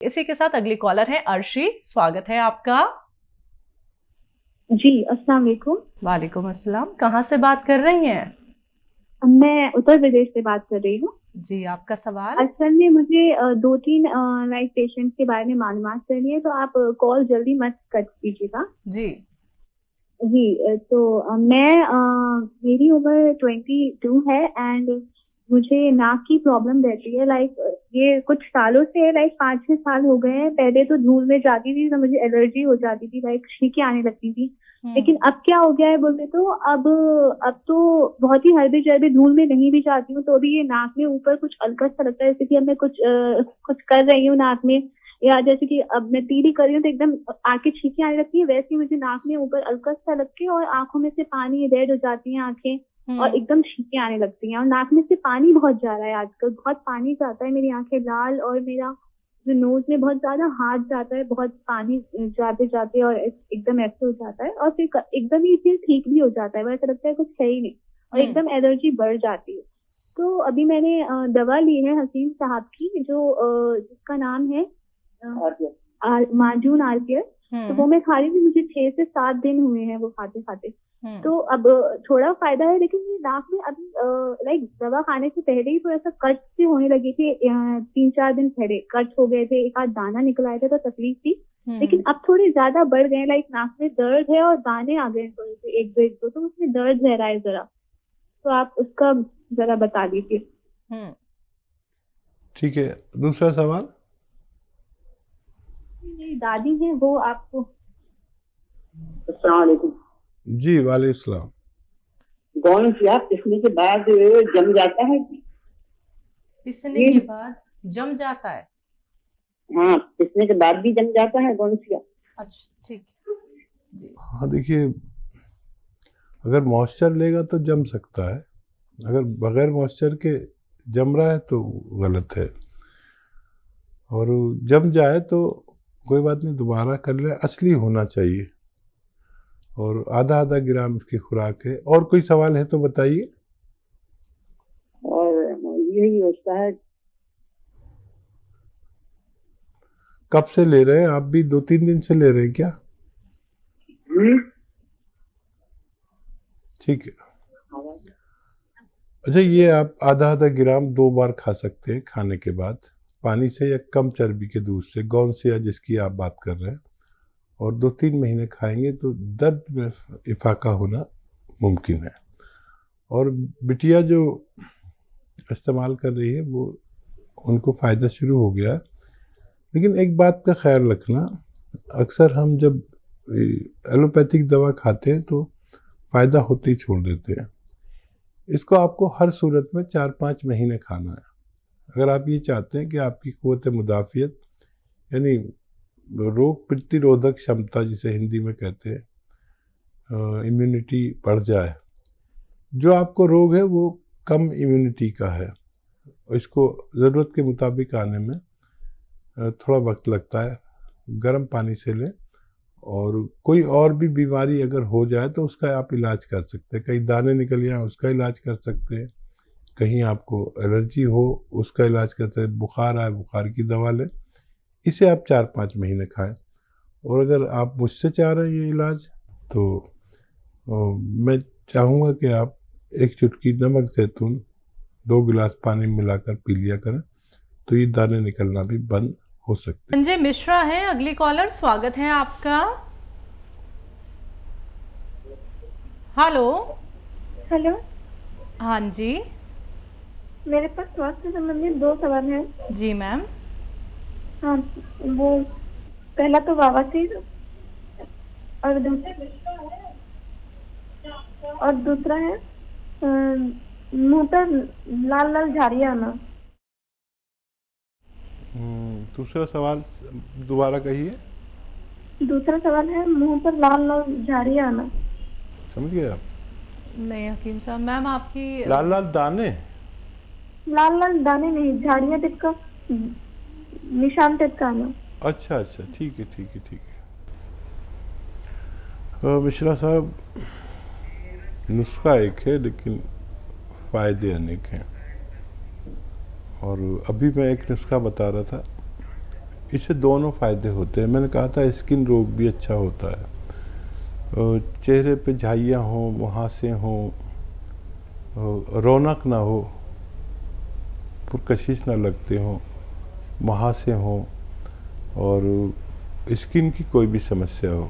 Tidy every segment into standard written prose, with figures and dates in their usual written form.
इसी के साथ अगली कॉलर है अर्शी, स्वागत है आपका। जी अस्सलाम वालेकुम। वालेकुम अस्सलाम। कहाँ से बात कर रही हैं? मैं उत्तर प्रदेश से बात कर रही हूँ। जी, आपका सवाल। असल में मुझे 2-3 लाइक पेशेंट के बारे में मालूमात करनी है, तो आप कॉल जल्दी मत कट कीजिएगा। जी जी तो मेरी उम्र 22 है एंड मुझे नाक की प्रॉब्लम रहती है। लाइक ये कुछ सालों से है, लाइक 5-6 साल हो गए हैं। पहले तो धूल में जाती थी तो मुझे एलर्जी हो जाती थी, लाइक छींकें आने लगती थी। लेकिन अब क्या हो गया है बोलते तो अब तो बहुत ही हल्दी जल्दी धूल में नहीं भी जाती हूँ तो भी ये नाक में ऊपर कुछ अलकस सा लगता है, जैसे कि अब मैं कुछ कर रही हूँ नाक में, या जैसे कि अब मैं टीली कर रही हूँ तो एकदम आंखें छींकें आने लगती है, वैसे ही मुझे नाक में ऊपर अलकस सा लग के और आंखों में से पानी रेड हो जाती है आंखें और एकदम छींकें आने लगती हैं और नाक में से पानी बहुत जा रहा है आजकल, बहुत पानी जाता है, मेरी आंखें लाल और मेरा जो नोज में बहुत ज्यादा हाथ जाता है, बहुत पानी जाते जाते और एकदम ऐसे हो जाता है और फिर एकदम ही फिर ठीक भी हो जाता है, वैसा लगता है कुछ है ही नहीं और एकदम एलर्जी बढ़ जाती है। तो अभी मैंने दवा ली है हकीम साहब की, जो जिसका नाम है माजून आरकेयर। तो वो मैं खा रही थी, मुझे 6 से 7 दिन हुए हैं वो खाते खाते। तो अब थोड़ा फायदा है, लेकिन ये नाक में अभी लाइक दवा खाने से पहले ही थोड़ा सा कट से होने लगी थी। 3-4 दिन पहले कट हो गए थे, एक आध दाना निकल आया था तो तकलीफ थी, लेकिन अब थोड़े ज्यादा बढ़ गए। लाइक नाक में दर्द है और दाने आ गए थोड़े से, एक दो एक दो, तो उसमें दर्द रह रहा है जरा, तो आप उसका जरा बता दीजिए। ठीक है, दूसरा सवाल। मेरी दादी है वो आपको। अस्सलाम वालेकुम। जी वालेकुम सलाम। गौनसिया पिसने के बाद जम जाता है? पिसने के बाद जम जाता है? हाँ, पिसने के बाद भी जम जाता है गौनसिया। अच्छा ठीक जी। हाँ देखिए, अगर मॉइस्चर लेगा तो जम सकता है, अगर बगैर मॉइस्चर के जम रहा है तो गलत है। और जम जाए तो कोई बात नहीं, दोबारा कर ले, असली होना चाहिए और आधा ग्राम की खुराक है। और कोई सवाल है तो बताइए। और यही होता है। कब से ले रहे हैं आप? भी 2-3 दिन से ले रहे हैं क्या? ठीक है। अच्छा, ये आप आधा ग्राम 2 बार खा सकते हैं खाने के बाद, पानी से या कम चर्बी के दूध से, गौनसिया जिसकी आप बात कर रहे हैं, और 2-3 महीने खाएंगे तो दर्द में इफाका होना मुमकिन है। और बिटिया जो इस्तेमाल कर रही है वो, उनको फ़ायदा शुरू हो गया। लेकिन एक बात का ख्याल रखना, अक्सर हम जब एलोपैथिक दवा खाते हैं तो फ़ायदा होते ही छोड़ देते हैं। इसको आपको हर सूरत में 4-5 महीने खाना है। अगर आप ये चाहते हैं कि आपकी क़ुव्वत मुदाफ़ियत यानी रोग प्रतिरोधक क्षमता जिसे हिंदी में कहते हैं, इम्यूनिटी बढ़ जाए, जो आपको रोग है वो कम इम्यूनिटी का है, इसको ज़रूरत के मुताबिक आने में थोड़ा वक्त लगता है। गर्म पानी से लें, और कोई और भी बीमारी अगर हो जाए तो उसका आप इलाज कर सकते हैं। कहीं दाने निकल जाए उसका इलाज कर सकते हैं, कहीं आपको एलर्जी हो उसका इलाज कर सकते हैं, बुखार आए बुखार की दवा लें। इसे आप 4-5 महीने खाएं। और अगर आप मुझसे चाह रहे हैं ये इलाज, तो मैं चाहूँगा कि आप एक चुटकी नमक जैतून 2 गिलास पानी में मिलाकर पी लिया करें, तो ये दाने निकलना भी बंद हो सकते हैं। संजय मिश्रा है अगली कॉलर, स्वागत है आपका। हेलो। हेलो। हाँ जी। मेरे पास स्वास्थ्य संबंधित 2 सवाल हैं। जी मैम। हाँ, वो पहला तो बवासीर और दूसरा है मुंह पर लाल लाल झाड़ियाँ आना। दूसरा सवाल दोबारा कहिए। दूसरा सवाल है मुंह पर लाल लाल झाड़ियाँ आना। समझ गए आप? नहीं हकीम साहब, मैम आपकी लाल लाल दाने? लाल लाल दाने नहीं, झाड़ियाँ टाइप का, निशान टाइप का आना। अच्छा, ठीक है। मिश्रा साहब, नुस्खा एक है लेकिन फ़ायदे अनेक हैं। और अभी मैं एक नुस्खा बता रहा था, इससे दोनों फ़ायदे होते हैं। मैंने कहा था स्किन रोग भी अच्छा होता है, चेहरे पे झाइयाँ हों, मुहासे हों, रौनक ना हो, पुरकशिश ना लगते हों, मुहासे हों, और स्किन की कोई भी समस्या हो,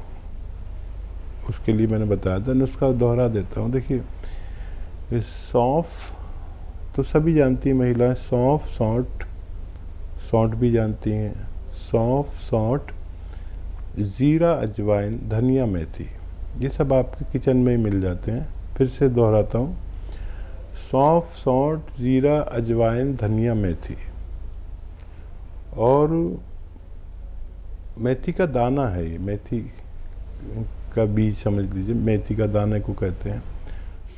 उसके लिए मैंने बताया था। नुस्खा दोहरा देता हूँ। देखिए, ये सौंफ तो सभी जानती हैं महिलाएं, सौंफ, सौंठ भी जानती हैं। सौंफ, सौंठ, ज़ीरा, अजवाइन, धनिया, मेथी, ये सब आपके किचन में ही मिल जाते हैं। फिर से दोहराता हूँ, सौंफ, सौंठ, ज़ीरा, अजवाइन, धनिया, मेथी, और मेथी का दाना है ये, मेथी का बीज समझ लीजिए, मेथी का दाने को कहते हैं।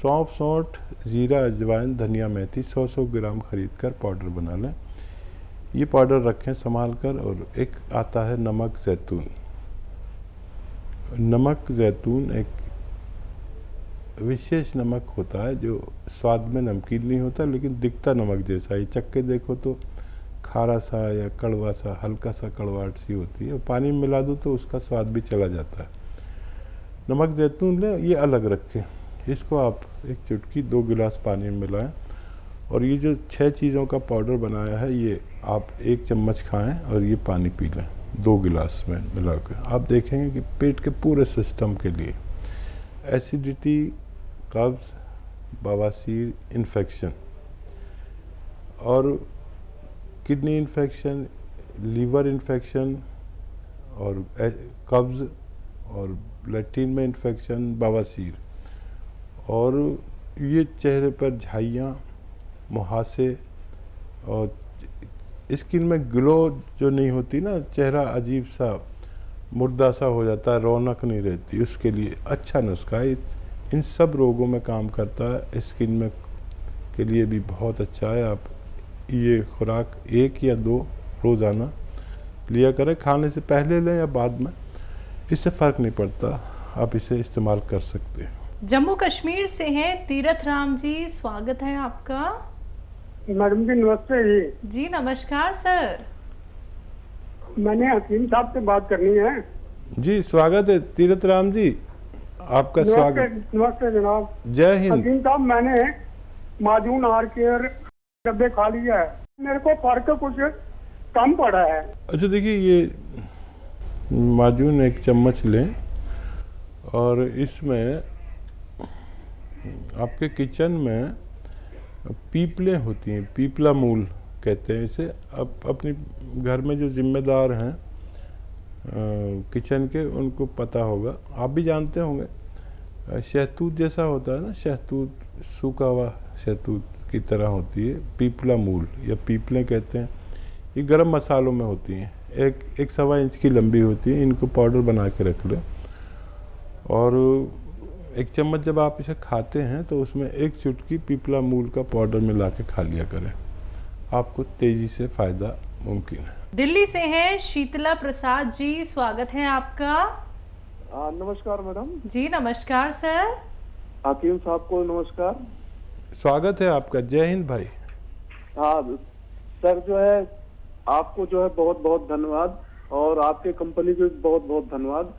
सौंफ, सौंठ, ज़ीरा, अजवाइन, धनिया, मेथी 100-100 ग्राम खरीद कर पाउडर बना लें। ये पाउडर रखें संभाल कर। और एक आता है नमक ज़ैतून। नमक ज़ैतून एक विशेष नमक होता है जो स्वाद में नमकीन नहीं होता, लेकिन दिखता नमक जैसा ही। चक्के देखो तो खारा सा या कड़वा सा, हल्का सा कड़वाहट सी होती है, और पानी में मिला दो तो उसका स्वाद भी चला जाता है। नमक ज़ैतून लें, ये अलग रखें। इसको आप एक चुटकी 2 गिलास पानी में मिलाएं, और ये जो 6 चीज़ों का पाउडर बनाया है, ये आप 1 चम्मच खाएं और ये पानी पी लें 2 गिलास में मिला कर। आप देखेंगे कि पेट के पूरे सिस्टम के लिए, एसिडिटी, कब्ज़, बवासीर, इन्फेक्शन और किडनी इन्फेक्शन, लीवर इन्फेक्शन और कब्ज़ और लैट्रिन में इन्फेक्शन, बवासीर, और ये चेहरे पर झाइयाँ, मुहासे और स्किन में ग्लो जो नहीं होती ना, चेहरा अजीब सा मुर्दा सा हो जाता है, रौनक नहीं रहती, उसके लिए अच्छा नुस्खा है। इन सब रोगों में काम करता है। स्किन में के लिए भी बहुत अच्छा है। आप ये खुराक 1 या 2 रोज़ाना लिया करें, खाने से पहले लें या बाद में, इससे फ़र्क नहीं पड़ता, आप इसे इस्तेमाल कर सकते हैं। जम्मू कश्मीर से हैं तीरथ राम जी, स्वागत है आपका। मैडम जी नमस्ते जी। जी नमस्कार सर। मैंने हकीम साहब से बात करनी है। जी स्वागत है तीरथ राम जी, आपका स्वागत। नमस्ते जनाब। जय हिंद। हकीम साहब, मैंने माजून आर केयर डब्बे खा लिया है, मेरे को फर्क कुछ कम पड़ा है। अच्छा देखिए, ये माजून 1 चम्मच लें, और इसमें आपके किचन में पीपलें होती हैं, पीपला मूल कहते हैं इसे। अब अपने घर में जो जिम्मेदार हैं किचन के, उनको पता होगा, आप भी जानते होंगे। शहतूत जैसा होता है ना, शहतूत, सूखा हुआ शहतूत की तरह होती है पीपला मूल, या पीपलें कहते हैं। ये गरम मसालों में होती हैं, 1-1.25 इंच की लंबी होती है। इनको पाउडर बना के रख लें, और 1 चम्मच जब आप इसे खाते हैं तो उसमें 1 चुटकी पीपला मूल का पाउडर मिला के खा लिया करें, आपको तेज़ी से फ़ायदा मुमकिन है। दिल्ली से हैं शीतला प्रसाद जी, स्वागत है आपका। नमस्कार मैडम जी नमस्कार सर। हकीम साहब को नमस्कार। स्वागत है आपका। जय हिंद भाई। हाँ सर, जो है आपको जो है बहुत बहुत धन्यवाद, और आपके कंपनी को बहुत बहुत धन्यवाद।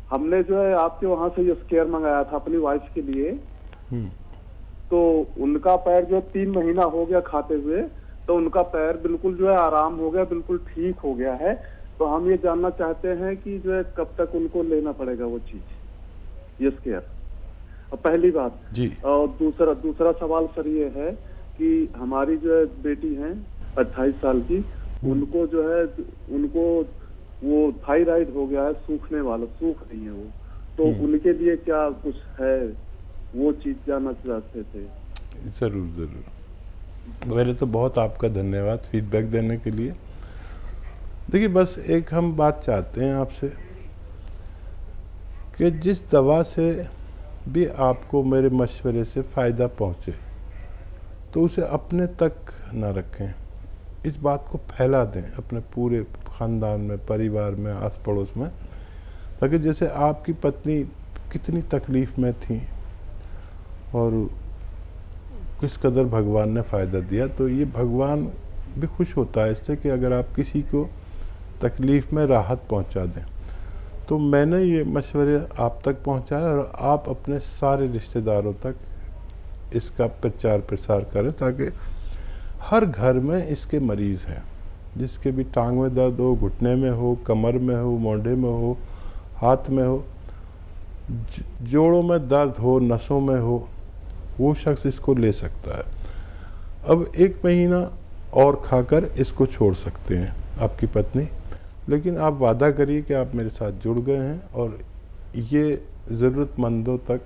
हमने जो है आपके वहाँ से ये स्केयर मंगाया था अपनी वाइफ के लिए, तो उनका पैर जो 3 महीना हो गया खाते हुए, तो उनका पैर बिल्कुल जो है आराम हो गया, बिल्कुल ठीक हो गया है। तो हम ये जानना चाहते हैं कि जो है कब तक उनको लेना पड़ेगा वो चीज, ये स्केयर। और पहली बात जी। और दूसरा सवाल सर ये है कि हमारी जो है बेटी है 28 साल की, उनको जो है उनको वो थायराइड हो गया है, सूख रही है वो, तो उनके लिए क्या कुछ है, वो चीज जानना चाहते थे। ज़रूर ज़रूर। पहले तो बहुत आपका धन्यवाद फीडबैक देने के लिए। देखिए, बस एक हम बात चाहते हैं आपसे कि जिस दवा से भी आपको मेरे मशवरे से फ़ायदा पहुँचे, तो उसे अपने तक ना रखें, इस बात को फैला दें अपने पूरे ख़ानदान में, परिवार में, आस पड़ोस में, ताकि जैसे आपकी पत्नी कितनी तकलीफ़ में थी और किस कदर भगवान ने फ़ायदा दिया, तो ये भगवान भी खुश होता है इससे कि अगर आप किसी को तकलीफ़ में राहत पहुंचा दें। तो मैंने ये मशवरे आप तक पहुंचाया और आप अपने सारे रिश्तेदारों तक इसका प्रचार प्रसार करें ताकि हर घर में इसके मरीज़ हैं। जिसके भी टांग में दर्द हो, घुटने में हो, कमर में हो, मोंढे में हो, हाथ में हो, जोड़ों में दर्द हो, नसों में हो, वो शख्स इसको ले सकता है। अब 1 महीना और खाकर इसको छोड़ सकते हैं आपकी पत्नी, लेकिन आप वादा करिए कि आप मेरे साथ जुड़ गए हैं और ये ज़रूरतमंदों तक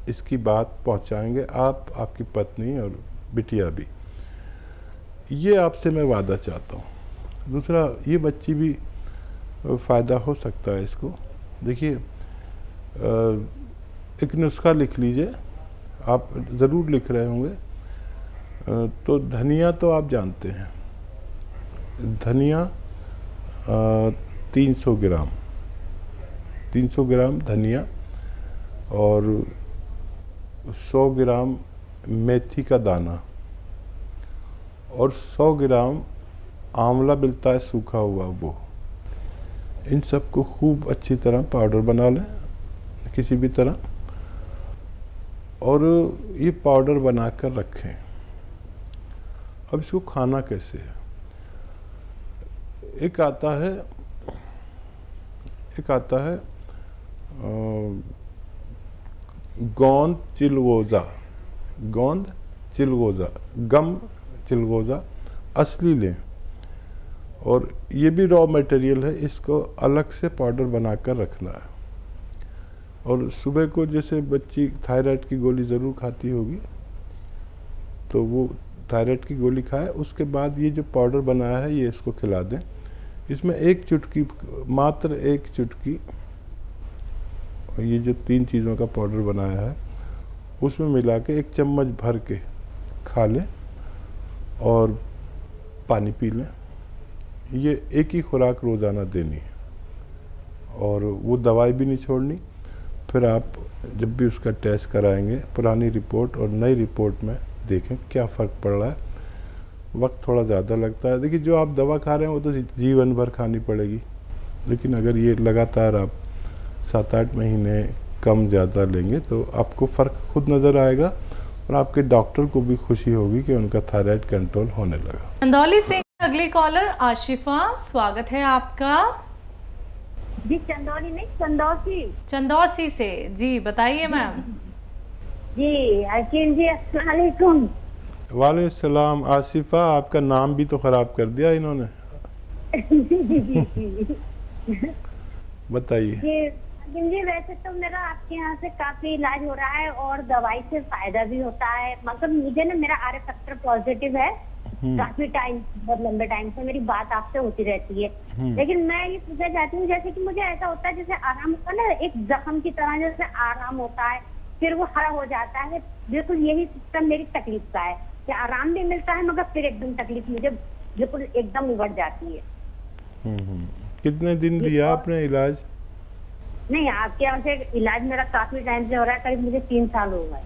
इसकी बात पहुंचाएंगे, आप, आपकी पत्नी और बिटिया भी। ये आपसे मैं वादा चाहता हूँ। दूसरा, ये बच्ची भी फ़ायदा हो सकता है इसको। देखिए, एक नुस्खा लिख लीजिए, आप ज़रूर लिख रहे होंगे। तो धनिया तो आप जानते हैं, धनिया 300 ग्राम धनिया और 100 ग्राम मेथी का दाना और 100 ग्राम आंवला मिलता है सूखा हुआ, वो, इन सबको खूब अच्छी तरह पाउडर बना लें किसी भी तरह, और ये पाउडर बनाकर रखें। अब इसको खाना कैसे है? एक आता है गोंद चिलगोज़ा, गम चिलगोज़ा असली लें, और ये भी रॉ मटेरियल है, इसको अलग से पाउडर बनाकर रखना है। और सुबह को जैसे बच्ची थायराइड की गोली ज़रूर खाती होगी, तो वो थायराइड की गोली खाए, उसके बाद ये जो पाउडर बनाया है ये इसको खिला दें। इसमें 1 चुटकी, मात्र 1 चुटकी, ये जो 3 चीज़ों का पाउडर बनाया है उसमें मिला के 1 चम्मच भर के खा लें और पानी पी लें। ये एक ही खुराक रोज़ाना देनी है और वो दवाई भी नहीं छोड़नी। फिर आप जब भी उसका टेस्ट कराएंगे, पुरानी रिपोर्ट और नई रिपोर्ट में देखें क्या फ़र्क पड़ रहा है। वक्त थोड़ा ज़्यादा लगता है, देखिए जो आप दवा खा रहे हैं वो तो जीवन भर खानी पड़ेगी, लेकिन अगर ये लगातार आप 7-8 महीने कम ज़्यादा लेंगे तो आपको फ़र्क खुद नज़र आएगा और आपके डॉक्टर को भी खुशी होगी कि उनका थायराइड कंट्रोल होने लगा। चंदौली से अगली कॉलर आशिफा, स्वागत है आपका। जी, चंदौली नहीं, चंदौसी से जी, बताइए मैम। जी अकील जी, अस्सलाम वालेकुम। वालेकुम सलाम। आसिफा, आपका नाम भी तो ख़राब कर दिया इन्होंने। बताइए। जी, वैसे तो मेरा आपके यहाँ से काफी इलाज हो रहा है और दवाई से फायदा भी होता है। मतलब मुझे ना, मेरा आर फैक्टर पॉजिटिव है, काफी टाइम, बहुत लंबे टाइम से मेरी बात आपसे होती रहती है। लेकिन मैं ये पूछना चाहती हूँ, जैसे कि मुझे ऐसा होता है जैसे आराम होता है ना, एक जख्म की तरह जैसे आराम होता है, फिर वो हरा हो जाता है। बिल्कुल यही सिस्टम मेरी तकलीफ का है कि आराम भी मिलता है मगर फिर एकदम तकलीफ मुझे बिल्कुल एकदम उभर जाती है। कितने दिन लिया आपने इलाज? नहीं, आपके यहाँ से इलाज मेरा काफी टाइम से हो रहा है, करीब मुझे 3 साल हो गए।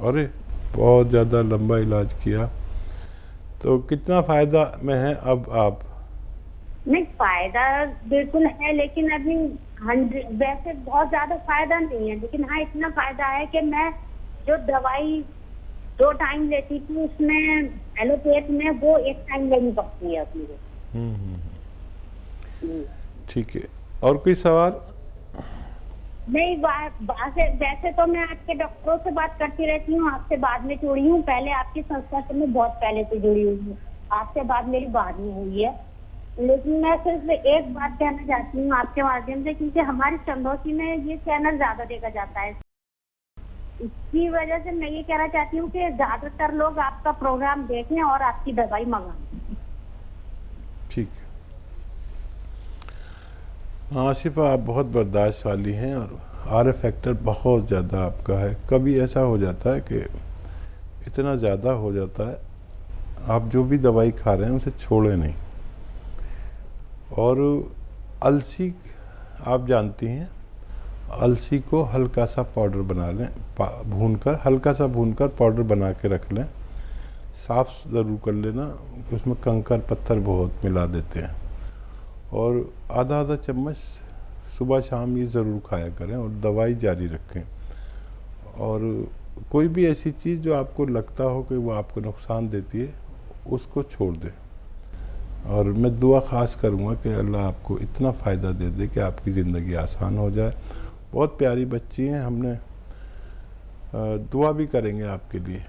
अरे, बहुत ज़्यादा लंबा इलाज किया। तो कितना फ़ायदा में है अब आप? नहीं, फायदा बिल्कुल है, लेकिन अभी 100, वैसे बहुत ज्यादा फायदा नहीं है, लेकिन हाँ इतना फायदा है कि मैं जो दवाई 2 टाइम लेती थी उसमें एलोपैथ में वो 1 टाइम लेनी पड़ती है अपनी को। ठीक है, और कोई सवाल? नहीं, वैसे तो मैं आपके डॉक्टरों से बात करती रहती हूँ, आपसे बाद में जुड़ी हूँ। पहले आपकी संस्था से मैं बहुत पहले से जुड़ी हुई हूँ, आपसे बात मेरी बाद में हुई है। लेकिन मैं सिर्फ एक बात कहना चाहती हूँ आपके माध्यम से, क्योंकि हमारी चंदौसी में ये चैनल ज्यादा देखा जाता है, इसकी वजह से मैं ये कहना चाहती हूँ कि ज्यादातर लोग आपका प्रोग्राम देखें और आपकी दवाई मंगाएं। ठीक है। आसिफा, आप बहुत बर्दाश्त वाली हैं और आर फैक्टर बहुत ज़्यादा आपका है। कभी ऐसा हो जाता है कि इतना ज़्यादा हो जाता है, आप जो भी दवाई खा रहे हैं उसे छोड़े नहीं। और अलसी आप जानती हैं, अलसी को हल्का सा पाउडर बना लें, भूनकर, हल्का सा भूनकर पाउडर बना के रख लें। साफ़ ज़रूर कर लेना, उसमें कंकर पत्थर बहुत मिला देते हैं। और आधा आधा चम्मच सुबह शाम ये ज़रूर खाया करें और दवाई जारी रखें। और कोई भी ऐसी चीज़ जो आपको लगता हो कि वो आपको नुकसान देती है उसको छोड़ दें। और मैं दुआ ख़ास करूँगा कि अल्लाह आपको इतना फ़ायदा दे दे कि आपकी ज़िंदगी आसान हो जाए। बहुत प्यारी बच्ची हैं, हमने दुआ भी करेंगे आपके लिए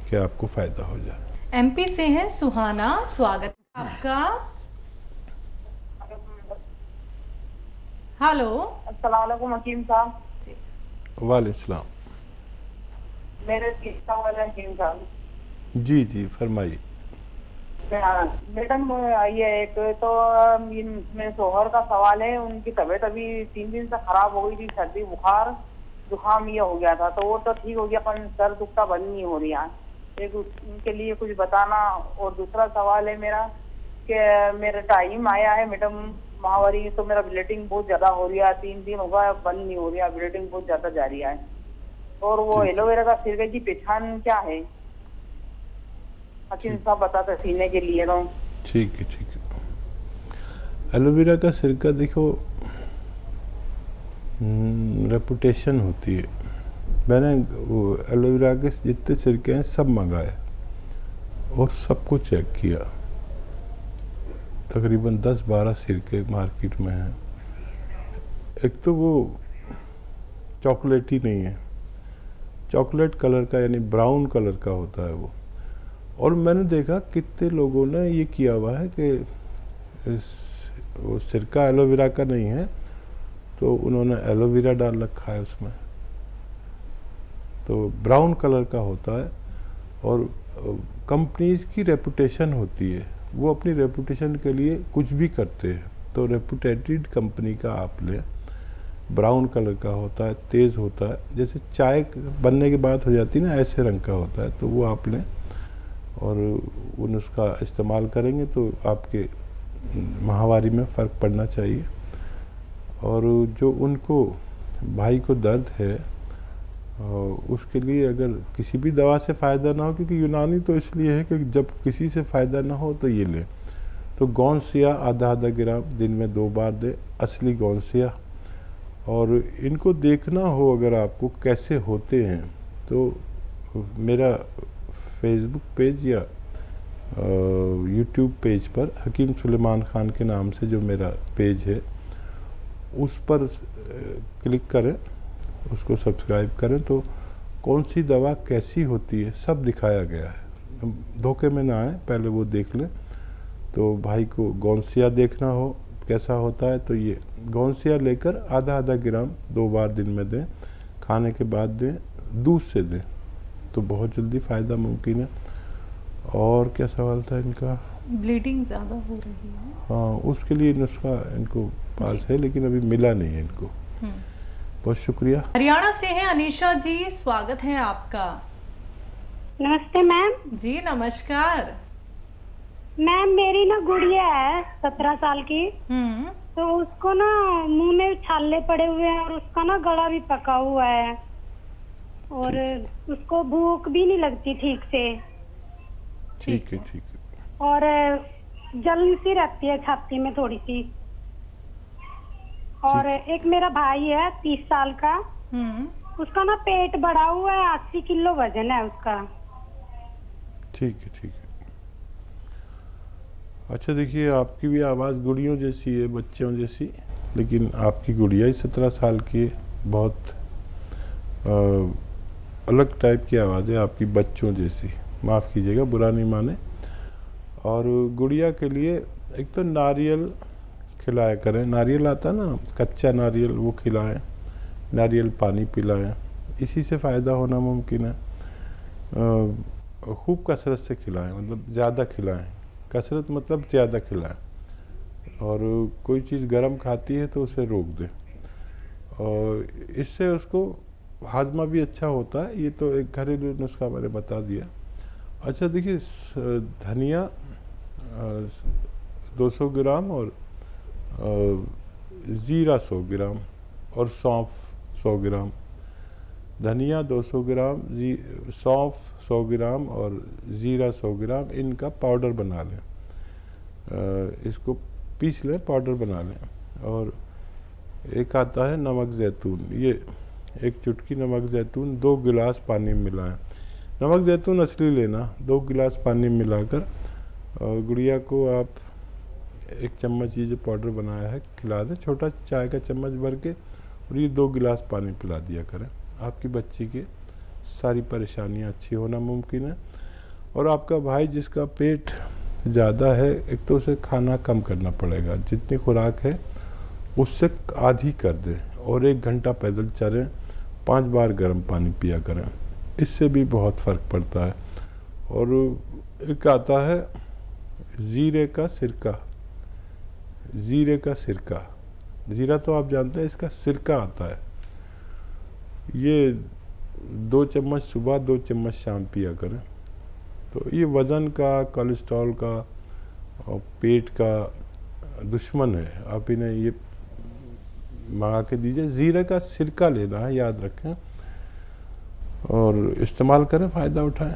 कि आपको फ़ायदा हो जाए। एमपी से हैं सुहाना, स्वागत है आपका। हेलो, अस्सलाम वालेकुम हकीम साहब। वालेकुम सलाम। मेरे किस्सा वाले हकीम साहब। जी जी फरमाइए। मैडम ये एक तो मेरे शोहर का सवाल है, उनकी तबीयत अभी 3 दिन से खराब हो गई थी, सर्दी बुखार जुकाम ये हो गया था, तो वो तो ठीक हो गया पर सर दुखता बंद नहीं हो रही है। एक उनके लिए कुछ बताना। और दूसरा सवाल है मेरा कि मेरा टाइम आया है मैडम माहवारी, तो मेरा ब्लीडिंग बहुत ज्यादा हो रही है, 3 दिन हो गया बंद नहीं हो रही है, ब्लीडिंग बहुत ज्यादा जा रही है। और वो एलोवेरा का सिरके की पहचान क्या है हकीम साहब बताते सीने के लिए तो। ठीक है। एलोवेरा का सिरका देखो रेपुटेशन होती है। मैंने वो एलोवेरा के जितने सिरके हैं सब मंगाए और सबको चेक किया। तकरीबन 10-12 सिरके मार्केट में हैं। एक तो वो चॉकलेटी नहीं है, चॉकलेट कलर का यानी ब्राउन कलर का होता है वो। और मैंने देखा कितने लोगों ने ये किया हुआ है कि वो सिरका एलोवेरा का नहीं है तो उन्होंने एलोवेरा डाल रखा है उसमें, तो ब्राउन कलर का होता है। और कंपनीज की रेपुटेशन होती है, वो अपनी रेपुटेशन के लिए कुछ भी करते हैं। तो रेपुटेटेड कंपनी का आप लें, ब्राउन कलर का होता है, तेज़ होता है, जैसे चाय बनने के बाद हो जाती है ना ऐसे रंग का होता है, तो वो आप लें और उन उसका इस्तेमाल करेंगे तो आपके माहवारी में फ़र्क पड़ना चाहिए। और जो उनको भाई को दर्द है उसके लिए अगर किसी भी दवा से फ़ायदा ना हो, क्योंकि यूनानी तो इसलिए है कि जब किसी से फ़ायदा ना हो तो ये लें। तो गौनसिया आधा ग्राम दिन में 2 बार दें, असली गौनसिया। और इनको देखना हो अगर आपको कैसे होते हैं तो मेरा फेसबुक पेज या यूट्यूब पेज पर हकीम सुलेमान ख़ान के नाम से जो मेरा पेज है उस पर क्लिक करें, उसको सब्सक्राइब करें, तो कौन सी दवा कैसी होती है सब दिखाया गया है। धोखे में ना आए, पहले वो देख लें। तो भाई को गौनसिया देखना हो कैसा होता है तो ये गौनसिया लेकर आधा ग्राम 2 बार दिन में दें, खाने के बाद दें, दूध से दें, तो बहुत जल्दी फ़ायदा मुमकिन है। और क्या सवाल था इनका? ब्लीडिंग ज़्यादा हो रही है। हाँ, उसके लिए नुस्खा इनको पास है लेकिन अभी मिला नहीं है इनको। बहुत शुक्रिया। हरियाणा से हैं अनीशा जी, स्वागत है आपका। नमस्ते मैम। जी नमस्कार। मैम मेरी ना गुड़िया है 17 साल की, तो उसको ना मुंह में छाले पड़े हुए हैं और उसका ना गला भी पका हुआ है और उसको भूख भी नहीं लगती ठीक से। ठीक है। और जलन सी रहती है छाती में थोड़ी सी। और एक मेरा भाई है 30 साल का, उसका ना पेट बढ़ा हुआ है, 80 किलो वजन है उसका। ठीक है। अच्छा देखिए, आपकी भी आवाज़ गुड़ियों जैसी है, बच्चों जैसी, लेकिन आपकी गुड़िया ही 17 साल की है। बहुत अलग टाइप की आवाज़ है आपकी, बच्चों जैसी, माफ़ कीजिएगा बुरा नहीं माने। और गुड़िया के लिए एक तो नारियल खिलाया करें, नारियल आता ना कच्चा नारियल, वो खिलाएं, नारियल पानी पिलाएं, इसी से फ़ायदा होना मुमकिन है। खूब कसरत से खिलाएं, मतलब ज़्यादा खिलाएं, कसरत मतलब ज़्यादा खिलाएं। और कोई चीज़ गर्म खाती है तो उसे रोक दें, और इससे उसको हाजमा भी अच्छा होता है। ये तो एक घरेलू नुस्खा मैंने बता दिया। अच्छा देखिए, धनिया 200 ग्राम और ज़ीरा 100 ग्राम और सौंफ 100 ग्राम। धनिया 200 ग्राम, सौंफ 100 ग्राम और ज़ीरा 100 ग्राम, इनका पाउडर बना लें। इसको पीस लें, पाउडर बना लें। और एक आता है नमक ज़ैतून, ये एक चुटकी नमक ज़ैतून 2 गिलास पानी में मिलाएं। नमक ज़ैतून असली लेना, 2 गिलास पानी में मिलाकर और गुड़िया को आप 1 चम्मच ये जो पाउडर बनाया है खिला दें, छोटा चाय का चम्मच भर के, और ये 2 गिलास पानी पिला दिया करें। आपकी बच्ची के सारी परेशानियां अच्छी होना मुमकिन है। और आपका भाई जिसका पेट ज़्यादा है, एक तो उसे खाना कम करना पड़ेगा, जितनी खुराक है उससे आधी कर दें, और 1 घंटा पैदल चलें, 5 बार गर्म पानी पिया करें, इससे भी बहुत फ़र्क पड़ता है। और एक आता है ज़ीरे का सिरका, ज़ीरे का सिरका, ज़ीरा तो आप जानते हैं, इसका सिरका आता है। ये 2 चम्मच सुबह 2 चम्मच शाम पिया करें। तो ये वज़न का, कोलेस्ट्रॉल का और पेट का दुश्मन है, आप इन्हें ये मंगा के दीजिए। ज़ीरे का सिरका लेना है, याद रखें, और इस्तेमाल करें, फ़ायदा उठाएं।